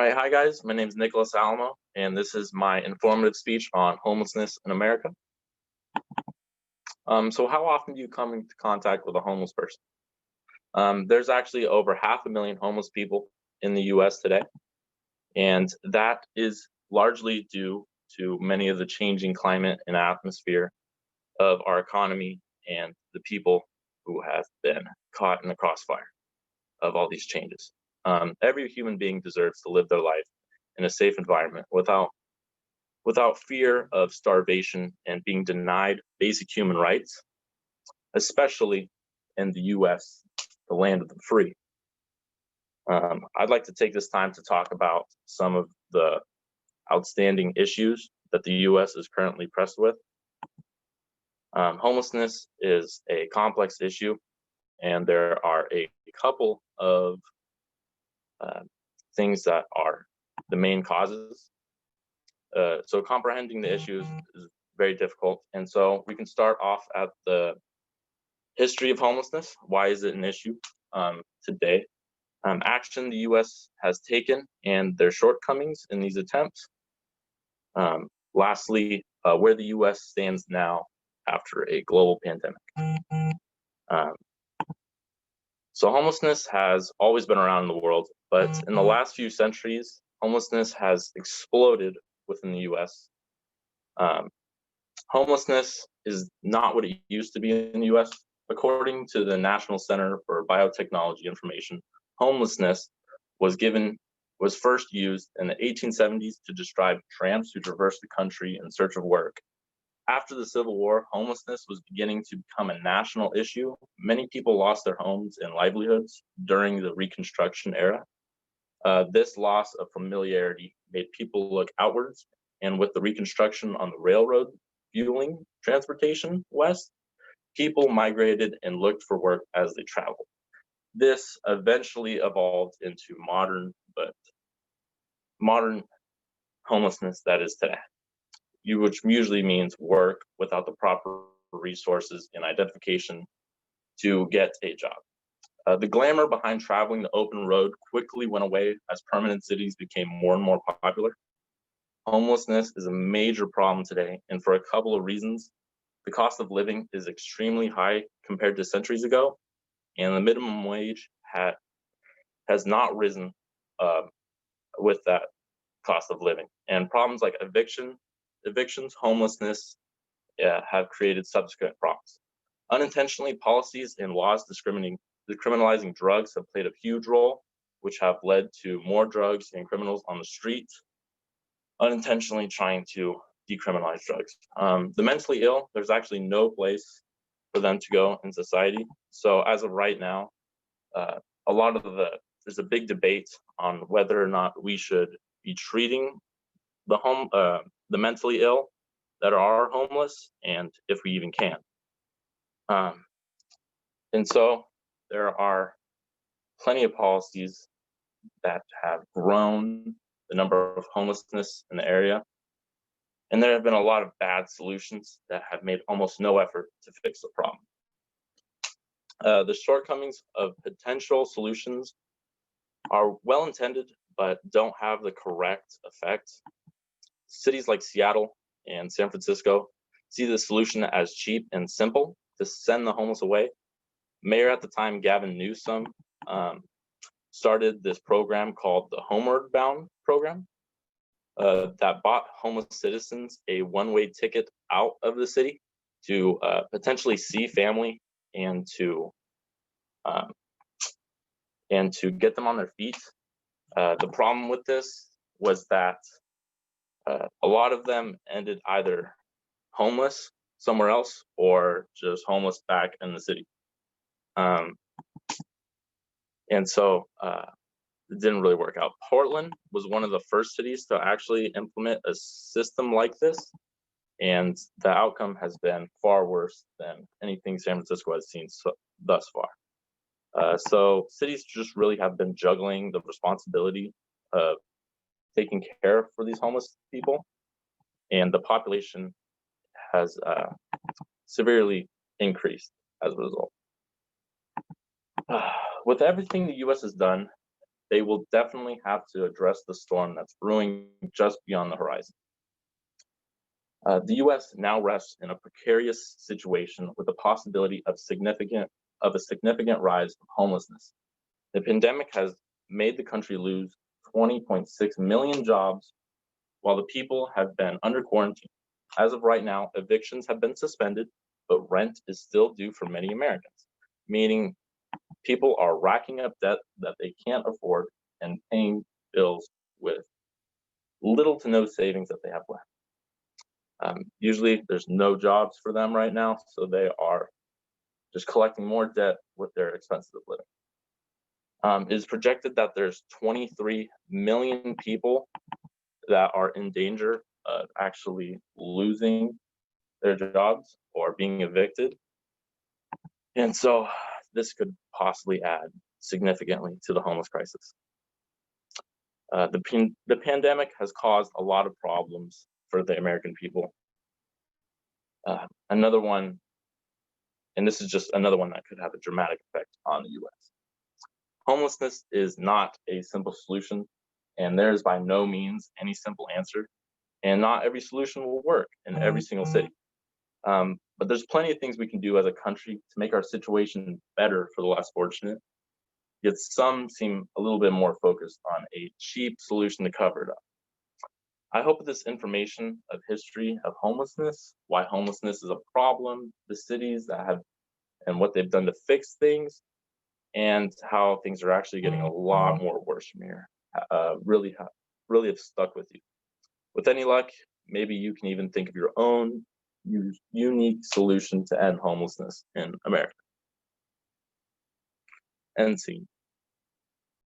All right, hi guys, my name is Nicholas Alamo, and this is my informative speech on homelessness in America. So how often do you come into contact with a homeless person? There's actually over 500,000 homeless people in the US today, and that is largely due to many of the changing climate and atmosphere of our economy and the people who have been caught in the crossfire of all these changes. Every human being deserves to live their life in a safe environment without fear of starvation and being denied basic human rights, especially in the US, the land of the free. I'd like to take this time to talk about some of the outstanding issues that the US is currently pressed with. Homelessness is a complex issue, and there are a couple of things that are the main causes. So comprehending the issues is very difficult. And so we can start off at the history of homelessness. Why is it an issue today? Action the US has taken and their shortcomings in these attempts. Lastly, where the US stands now after a global pandemic. So homelessness has always been around in the world, but in the last few centuries, homelessness has exploded within the US. Homelessness is not what it used to be in the US. According to the National Center for Biotechnology Information, homelessness was first used in the 1870s to describe tramps who traversed the country in search of work. After the Civil War, homelessness was beginning to become a national issue. Many people lost their homes and livelihoods during the Reconstruction era. This loss of familiarity made people look outwards, and with the Reconstruction on the railroad fueling transportation west, people migrated and looked for work as they traveled. This eventually evolved into modern homelessness that is today, which usually means work without the proper resources and identification to get a job. The glamour behind traveling the open road quickly went away as permanent cities became more and more popular. Homelessness is a major problem today, and for a couple of reasons. The cost of living is extremely high compared to centuries ago, and the minimum wage has not risen with that cost of living. And problems like evictions, homelessness have created subsequent problems. Unintentionally, policies and laws decriminalizing drugs have played a huge role, which have led to more drugs and criminals on the streets, unintentionally trying to decriminalize drugs. The mentally ill, there's actually no place for them to go in society. So as of right now, there's a big debate on whether or not we should be treating the mentally ill that are homeless, and if we even can. And so there are plenty of policies that have grown the number of homelessness in the area. And there have been a lot of bad solutions that have made almost no effort to fix the problem. The shortcomings of potential solutions are well-intended, but don't have the correct effect. Cities like Seattle and San Francisco see the solution as cheap and simple to send the homeless away. Mayor at the time, Gavin Newsom, started this program called the Homeward Bound program that bought homeless citizens a one-way ticket out of the city to potentially see family and to get them on their feet. The problem with this was that a lot of them ended either homeless somewhere else or just homeless back in the city. And so it didn't really work out. Portland was one of the first cities to actually implement a system like this, and the outcome has been far worse than anything San Francisco has seen thus far. So cities just really have been juggling the responsibility of taking care for these homeless people, and the population has severely increased as a result. With everything the US has done, they will definitely have to address the storm that's brewing just beyond the horizon. The U.S. now rests in a precarious situation with the possibility of a significant rise of homelessness. The pandemic has made the country lose 20.6 million jobs while the people have been under quarantine. As of right now, evictions have been suspended, but rent is still due for many Americans, meaning people are racking up debt that they can't afford and paying bills with little to no savings that they have left. Usually, there's no jobs for them right now, so they are just collecting more debt with their expenses of living. It is projected that there's 23 million people that are in danger of actually losing their jobs or being evicted. And so this could possibly add significantly to the homeless crisis. The pandemic has caused a lot of problems for the American people. Another one, and this is just another one that could have a dramatic effect on the US. Homelessness is not a simple solution, and there is by no means any simple answer, and not every solution will work in every single city. But there's plenty of things we can do as a country to make our situation better for the less fortunate. Yet some seem a little bit more focused on a cheap solution to cover it up. I hope that this information of history of homelessness, why homelessness is a problem, the cities that have and what they've done to fix things, and how things are actually getting a lot more worse from here, really have stuck with you. With any luck, maybe you can even think of your own unique solution to end homelessness in America. End scene.